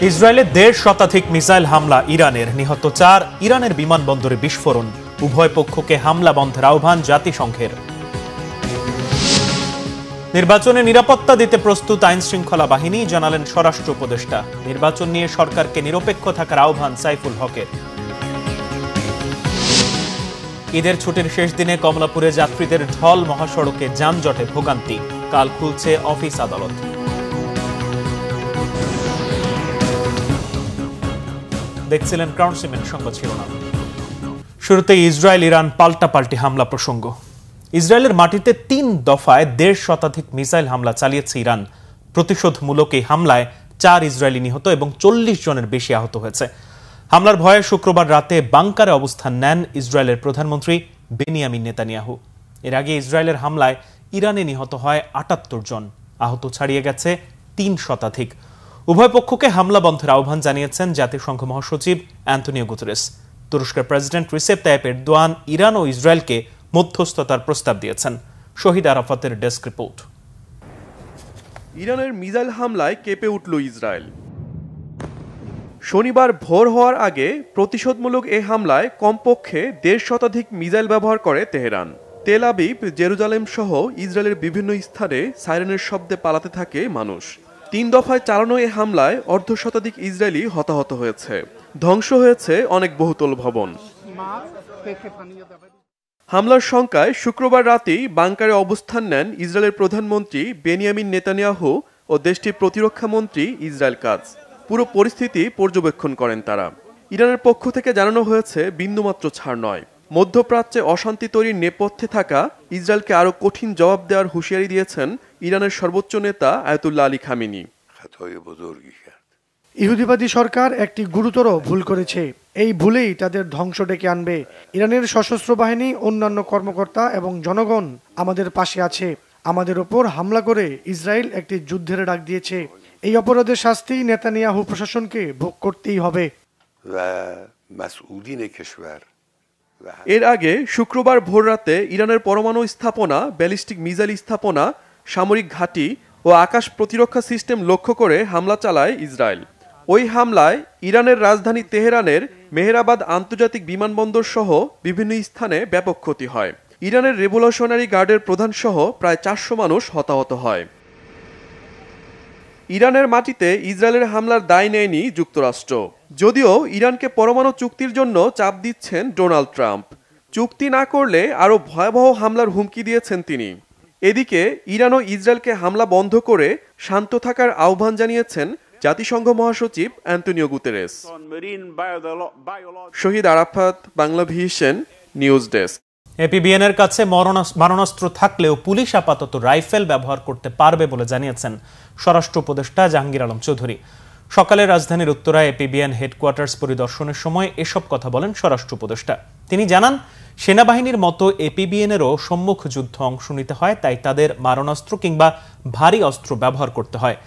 ইসরায়েলে ১.৫ শতাধিক মিসাইল হামলা ইরানের, নিহত ৪। ইরানের বিমানবন্দরে বিস্ফোরণ। উভয় পক্ষকে হামলা বন্ধের আহ্বান জাতিসংঘের। নির্বাচনে নিরাপত্তা দিতে প্রস্তুত আইন শৃঙ্খলা বাহিনী, জানালেন স্বরাষ্ট্র উপদেষ্টা। নির্বাচন নিয়ে সরকারকে নিরপেক্ষ থাকার আহ্বান সাইফুল হকের। ঈদের ছুটির শেষ দিনে কমলাপুরে যাত্রীদের ঢল, মহাসড়কে যানজটে ভোগান্তি। কাল খুলছে অফিস আদালত। দেখছিলেন ক্রাউন সিমেন্ট সংবাদ শিরোনাম। শুরুতে ইসরায়েল ইরান পাল্টাপাল্টি হামলা প্রসঙ্গ। ইসরায়েলের মাটিতে ৩ দফায় ১.৫ শতাধিক মিসাইল হামলা চালিয়েছে ইরান। প্রতিশোধমূলক এই হামলায় ৪ ইসরায়েলি নিহত এবং ৪০ জনের বেশি আহত হয়েছে। হামলার ভয়ে শুক্রবার রাতে বাংকারে অবস্থান নেন ইসরায়েলের প্রধানমন্ত্রী বেনিয়ামিন নেতানিয়াহু। এর আগে ইসরায়েলের হামলায় ইরানে নিহত হয় ৭৮ জন, আহত ছাড়িয়ে গেছে ৩ শতাধিক। উভয় পক্ষকে হামলা বন্ধের আহ্বান জানিয়েছেন জাতিসংঘ মহাসচিব অ্যান্তোনিও গুতেরেস। তুরস্কের president Recep Tayyip Erdogan Iran ও ইসরায়েলকে মধ্যস্থতার প্রস্তাব দিয়েছেন। শহীদ আরাফাতের ডেস্ক রিপোর্ট। ইরানের মিসাইল হামলায় কেঁপে উঠল ইসরায়েল। শনিবার ভোর হওয়ার আগে প্রতিশোধমূলক এই হামলায় কমপক্ষে ১.৫ শতাধিক মিসাইল ব্যবহার করে তেহরান। তেল আবিব, জেরুজালেম সহ ইসরায়েলের বিভিন্ন স্থানে সাইরেনের শব্দে পালাতে থাকে মানুষ। ৩ দফায় চালানো এই হামলায় ১/২ শতাধিক ইসরায়েলি হতাহত হয়েছে। ধ্বংস হয়েছে অনেক বহুতল ভবন। হামলার শঙ্কায় শুক্রবার রাতেই বাংকারে অবস্থান নেন ইসরায়েলের প্রধানমন্ত্রী বেনিয়ামিন নেতানিয়াহু ও দেশটির প্রতিরক্ষা মন্ত্রী ইসরায়েল কাজ। পুরো পরিস্থিতি পর্যবেক্ষণ করেন তারা। ইরানের পক্ষ থেকে জানানো হয়েছে বিন্দুমাত্র ছাড় নয়। মধ্যপ্রাচ্যে অশান্তি তৈরির নেপথ্যে থাকা ইসরায়েলকে আরও কঠিন জবাব দেওয়ার হুঁশিয়ারি দিয়েছেন ইরানের সর্বোচ্চ নেতা আয়াতুল্লাহ আলী খামেনি। ইহুদিবাদী সরকার একটি গুরুতর ভুল করেছে। এই ভুলেই তাদের ধ্বংস ডেকে আনবে। ইরানের সশস্ত্র বাহিনী, অন্যান্য কর্মকর্তা এবং জনগণ আমাদের পাশে আছে। আমাদের ওপর হামলা করে ইসরায়েল একটি যুদ্ধের ডাক দিয়েছে। এই অপরাধের শাস্তি নেতানিয়াহু প্রশাসনকে ভোগ করতেই হবে। এর আগে শুক্রবার ভোররাতে ইরানের পরমাণু স্থাপনা, ব্যালিস্টিক মিসাইল স্থাপনা, সামরিক ঘাঁটি ও আকাশ প্রতিরক্ষা সিস্টেম লক্ষ্য করে হামলা চালায় ইসরায়েল। ওই হামলায় ইরানের রাজধানী তেহরানের মেহেরাবাদ আন্তর্জাতিক বিমানবন্দর সহ বিভিন্ন স্থানে ব্যাপক ক্ষতি হয়। ইরানের রেভলিউশনারি গার্ডের প্রধান সহ প্রায় ৪০০ মানুষ হতাহত হয়। ইরানের মাটিতে ইসরায়েলের হামলার দায় নেয়নি যুক্তরাষ্ট্র। যদিও ইরানকে পরমাণু চুক্তির জন্য চাপ দিচ্ছেন ডোনাল্ড ট্রাম্প। চুক্তি না করলে আরও ভয়াবহ হামলার হুমকি দিয়েছেন তিনি। এদিকে ইরান ও ইসরায়েলকে হামলা বন্ধ করে শান্ত থাকার আহ্বান জানিয়েছেন জাতিসংঘ মহাসচিব Antonio Guterres. Shahid Arafat, Bangla Vision, news desk. এপিবিএনের কাছে মারণাস্ত্র থাকলেও পুলিশ আপাতত রাইফেল ব্যবহার করতে পারবে বলে জানিয়েছেন স্বরাষ্ট্র উপদেষ্টা জাহাঙ্গীর আলম চৌধুরী। সকালে রাজধানীর উত্তরায় এপিবিএন হেডকোয়ার্টার্স পরিদর্শনের সময় এসব কথা বলেন স্বরাষ্ট্র উপদেষ্টা। তিনি জানান, সেনাবাহিনীর মতো এপিবিএনেরও সম্মুখ যুদ্ধ অংশ নিতে হয়, তাই তাদের মারণাস্ত্র কিংবা ভারী অস্ত্র ব্যবহার করতে হয়।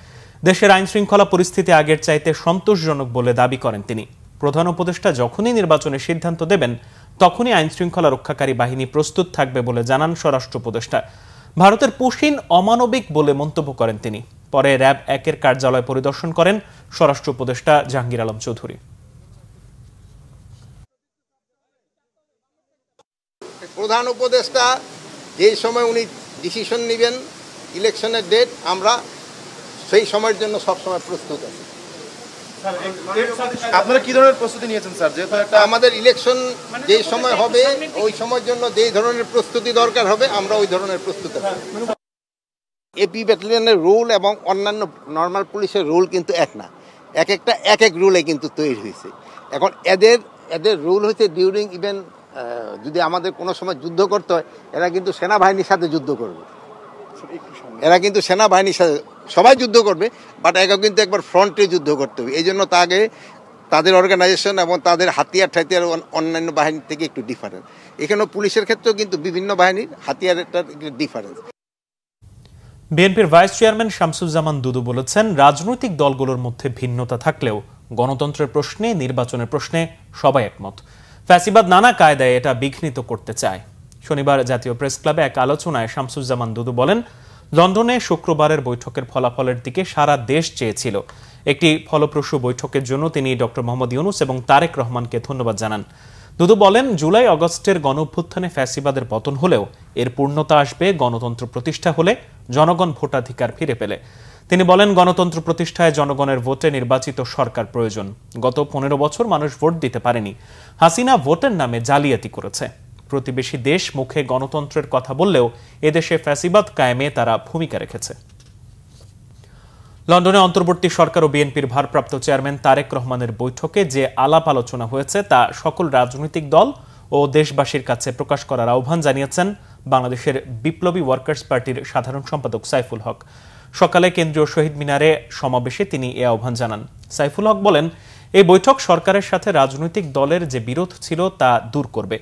দেশের আইন শৃঙ্খলা পরিস্থিতি আগের চাইতে সন্তোষজনক বলে দাবি করেন তিনি। প্রধান উপদেষ্টা যখনই নির্বাচনের সিদ্ধান্ত দেবেন তখনই আইন শৃঙ্খলা রক্ষাকারী বাহিনী প্রস্তুত থাকবে বলে জানান স্বরাষ্ট্র উপদেষ্টা। ভারতের পুশিন অমানবিক বলে মন্তব্য করেন তিনি। পরে র্যাব ১-এর কার্যালয় পরিদর্শন করেন স্বরাষ্ট্র উপদেষ্টা জাহাঙ্গীর আলম চৌধুরী। প্রধান উপদেষ্টা যেই সময় উনি ডিসিশন নেবেন ইলেকশনের ডেট, আমরা সেই সময়ের জন্য সবসময় প্রস্তুত আছি। আপনারা কি ধরনের প্রস্তুতি নিয়েছেন স্যার? যেহেতু আমাদের ইলেকশন যেই সময় হবে ওই সময়ের জন্য যেই ধরনের প্রস্তুতি দরকার হবে আমরা ওই ধরনের প্রস্তুতি আছি। এপি ব্যাটালিয়নের রুল এবং অন্যান্য নর্মাল পুলিশের রুল কিন্তু এক না, একটা এক রুলে কিন্তু তৈরি হয়েছে। এখন এদের রুল হচ্ছে ডিউরিং ইভেন যদি আমাদের কোনো সময় যুদ্ধ করতে হয়, এরা কিন্তু সেনাবাহিনীর সাথে যুদ্ধ করবে। এরা কিন্তু সেনাবাহিনীর সাথে সবাই যুদ্ধ করবে, বাট একে কিন্তু একবার ফ্রন্টে যুদ্ধ করতে হবে। এই জন্য তাদের অর্গানাইজেশন এবং তাদের হাতিয়ার অন্যান্য বাহিনীর থেকে একটু ডিফারেন্স। এখানেও পুলিশের ক্ষেত্রেও কিন্তু বিভিন্ন বাহিনীর হাতিয়ারের ডিফারেন্স। বিএনপির ভাইস চেয়ারম্যান শামসুজ্জামান দুদু বলেছেন, রাজনৈতিক দলগুলোর মধ্যে ভিন্নতা থাকলেও গণতন্ত্রের প্রশ্নে, নির্বাচনের প্রশ্নে সবাই একমত। ফ্যাসিবাদ নানা কায়দায় এটা বিঘ্নিত করতে চায়। শনিবার জাতীয় প্রেস ক্লাবে এক আলোচনায় শামসুজ্জামান দুদু বলেন, লন্ডনে শুক্রবারের বৈঠকের ফলাফলের দিকে সারা দেশ চেয়েছিল। একটি ফলপ্রসূ বৈঠকের জন্য তিনি ডক্টর মোহাম্মদ ইউনূস এবং তারেক রহমানকে ধন্যবাদ জানান। দুদু বলেন, জুলাই আগস্টের গণঅভ্যুত্থানে ফ্যাসিবাদের পতন হলেও এর পূর্ণতা আসবে গণতন্ত্র প্রতিষ্ঠা হলে, জনগণ ভোটাধিকার ফিরে পেলে। তিনি বলেন, গণতন্ত্র প্রতিষ্ঠায় জনগণের ভোটে নির্বাচিত সরকার প্রয়োজন। গত 15 বছর মানুষ ভোট দিতে পারেনি। হাসিনা ভোটের নামে জালিয়াতি করেছে। প্রতিবেশী দেশ মুখে গণতন্ত্রের কথা বললেও এদেশে ফ্যাসিবাদ কায়েমে তারা ভূমিকা রেখেছে। লন্ডনে অন্তর্বর্তী সরকার ও বিএনপির ভারপ্রাপ্ত চেয়ারম্যান তারেক রহমানের বৈঠকে যে আলাপ আলোচনা হয়েছে তা সকল রাজনৈতিক দল ও দেশবাসীর কাছে প্রকাশ করার আহ্বান জানিয়েছেন বাংলাদেশের বিপ্লবী ওয়ার্কার্স পার্টির সাধারণ সম্পাদক সাইফুল হক। সকালে কেন্দ্রীয় শহীদ মিনারে সমাবেশে তিনি এ আহ্বান জানান। সাইফুল হক বলেন, এই বৈঠক সরকারের সাথে রাজনৈতিক দলের যে বিরোধ ছিল তা দূর করবে।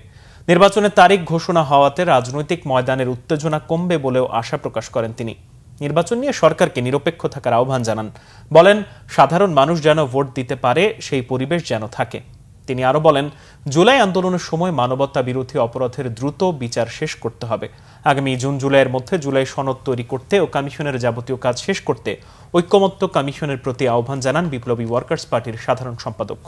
নির্বাচনের তারিখ ঘোষণা হওয়াতে রাজনৈতিক ময়দানের উত্তেজনা কমবে বলেও আশা প্রকাশ করেন তিনি। নির্বাচন নিয়ে সরকারকে নিরপেক্ষ থাকার আহ্বান জানান। বলেন, সাধারণ মানুষ যেন ভোট দিতে পারে সেই পরিবেশ যেন থাকে। তিনি আরো বলেন, জুলাই আন্দোলনের সময় মানবতা বিরোধী অপরাধের দ্রুত বিচার শেষ করতে হবে। আগামী জুন-জুলাইয়ের মধ্যে জুলাই সনদ তৈরি করতে ও কমিশনের যাবতীয় কাজ শেষ করতে ঐক্যমত্য কমিশনের প্রতি আহ্বান জানান বিপ্লবী ওয়ার্কার্স পার্টির সাধারণ সম্পাদক।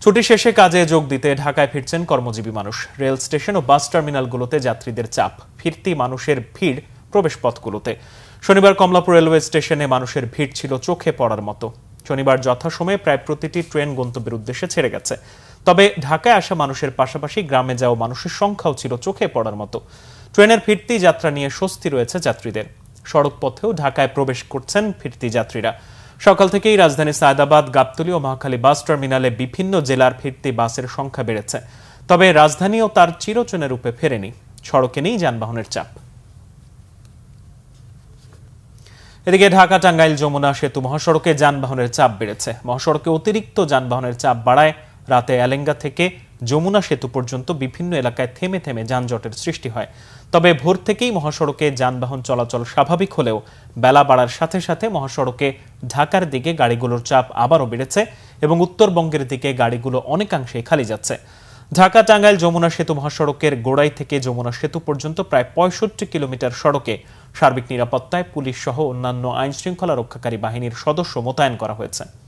ছুটি শেষে কাজে যোগ দিতে ঢাকায় ফিরছেন কর্মজীবী মানুষ। রেল স্টেশন ও বাস টার্মিনালগুলোতে যাত্রীদের চাপ, ফিরতি মানুষের ভিড় প্রবেশপথগুলোতে। শনিবার কমলাপুর রেলওয়ে স্টেশনে মানুষের ভিড় ছিল চোখে পড়ার মতো। শনিবার যথাসময়ে প্রায় প্রতিটি ট্রেন গন্তব্যের উদ্দেশ্যে ছেড়ে গেছে। তবে ঢাকায় আসা মানুষের পাশাপাশি গ্রামে যাওয়া মানুষের সংখ্যাও ছিল চোখে পড়ার মতো। ট্রেনের ফিরতি যাত্রা নিয়ে স্বস্তি রয়েছে যাত্রীদের। সড়ক পথেও ঢাকায় প্রবেশ করছেন ফিরতি যাত্রীরা। সকাল থেকেই রাজধানী সায়দাবাদ, গাবতলী ও মহাখালী বাস টার্মিনালে বিভিন্ন জেলার ফিরতি বাসের সংখ্যা বেড়েছে। তবে রাজধানীও তার চিরচেনা রূপে ফেরেনি। সড়কে নেই যানবাহনের চাপ। এদিকে ঢাকা টাঙ্গাইল যমুনা সেতু মহাসড়কে যানবাহনের চাপ বেড়েছে। মহাসড়কে অতিরিক্ত যানবাহনের চাপ বাড়ায় রাতে এলেঙ্গা থেকে যমুনা সেতু পর্যন্ত বিভিন্ন এলাকায় থেমে থেমে যানজটের সৃষ্টি হয়। তবে ভোর থেকেই মহাসড়কে যানবাহন চলাচল স্বাভাবিক হলেও বেলা বাড়ার সাথে সাথে মহাসড়কে ঢাকার দিকে গাড়িগুলোর চাপ আবারও বেড়েছে এবং উত্তরবঙ্গের দিকে গাড়িগুলো অনেকাংশেই খালি যাচ্ছে। ঢাকা টাঙ্গাইল যমুনা সেতু মহাসড়কের গোড়াই থেকে যমুনা সেতু পর্যন্ত প্রায় 65 কিলোমিটার সড়কে সার্বিক নিরাপত্তায় পুলিশ সহ অন্যান্য আইনশৃঙ্খলা রক্ষাকারী বাহিনীর সদস্য মোতায়েন করা হয়েছে।